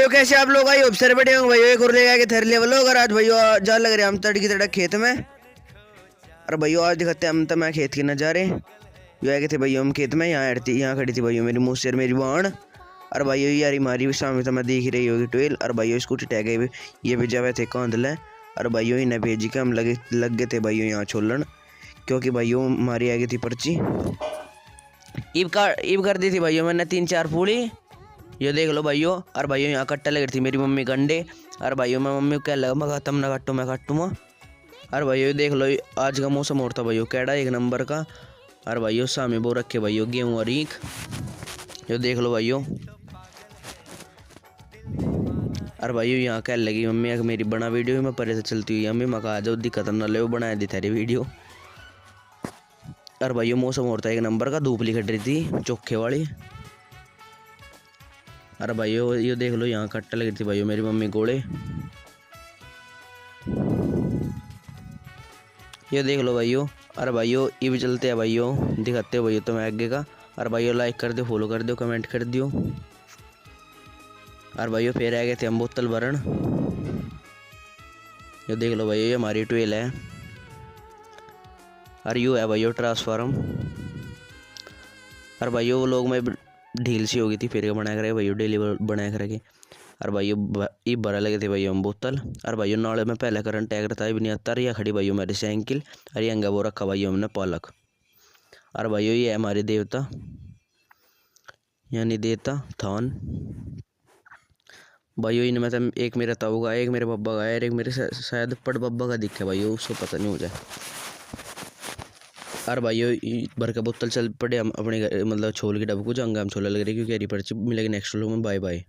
भाइयों कैसे आप लोग आई ऑब्सर बैठे होंगे भाइयों। एक और ले आके थर लेवल होगा आज भाइयों। जा लग रहे हम तड़की तड़क खेत में। अरे भाइयों आज दिखाते हैं हम तो मैं खेत के नज़ारे। जो आए थे भाइयों हम खेत में। यहाँ खड़ी थी भाइयों मेरी मुँह से मेरी बहन। अरे भाइयों यार हमारी सामने तो मैं देख ही रही होगी ट्वेल। और भाइयों स्कूटी टैग ये भेजा हुए थे कांधले। और भाइयों इन्हें भेजी के हम लग गए थे भाइयों यहाँ छोलन। क्योंकि भाइयों हमारी आ गई थी पर्ची। ईब कर दी थी भाइयों मैंने 3-4 पूड़ी। ये देख लो भाइयों। और भाइयों यहाँ कट्टा लग रही थी मेरी मम्मी गंडे। और भाइयों मैं मम्मी को क्या लगा मैं तुम ना काटो मैं काटूँगा। और भाइयों देख लो आज का मौसम और था भाइयों कैडा एक नंबर का। और भाइयों सामने वो रखे भाइयों गेहूँ और ईख। ये देख लो भाइयों। और भाइयों यहाँ क्या लगी मम्मी अगर मेरी बना वीडियो में परे से चलती हुई मम्मी मैं कहा जाओ दिक्कत न ले बनाया दी थारी वीडियो। और भाइयों मौसम और था एक नंबर का धूप लिखट रही थी चोखे वाली। अरे भाइयों ये देख लो यहाँ कट्टा लगी थी भाइयों मेरी मम्मी गोले। ये देख लो भाइयों। अरे भाइयों ये भी चलते हैं भाइयों दिखाते हो भाइयों तुम्हें आगे का। और भाइयों लाइक कर दो फॉलो कर दो कमेंट कर दियो। और भाइयों फिर आ गए थे हम बोतल भरण। ये देख लो भाइयों ये हमारी ट्वेल है। और यू है भाइयों ट्रांसफार्म। और भाइयों वो लोग में ढील सी हो गई थी फिर बनाया करे भाइयों डेली बनाया करे। और भाइयों ये भरा लगे थे भाइयों हम बोतल। और भाइयों नाले में पहले करंट टैग था भी नहीं आता। या खड़ी भाइयों मेरी साइकिल। और ये अंगा वो रखा भाइयों हमने पालक। और भाइयों ये है हमारे देवता यानी देवता थान। भाइयों इनमें से एक मेरा ताऊ का एक मेरे पप्पा का है एक मेरे शायद पड़ पप्पा का दिखे भाइयों उसको पता नहीं हो जाए। और भाइयों भर का बोतल चल पड़े हम अपने मतलब छोल की डब्बू को जंगा हम छोला लग रही क्योंकि हरी पर्ची मिलेगी नेक्स्ट लोग में। Bye bye.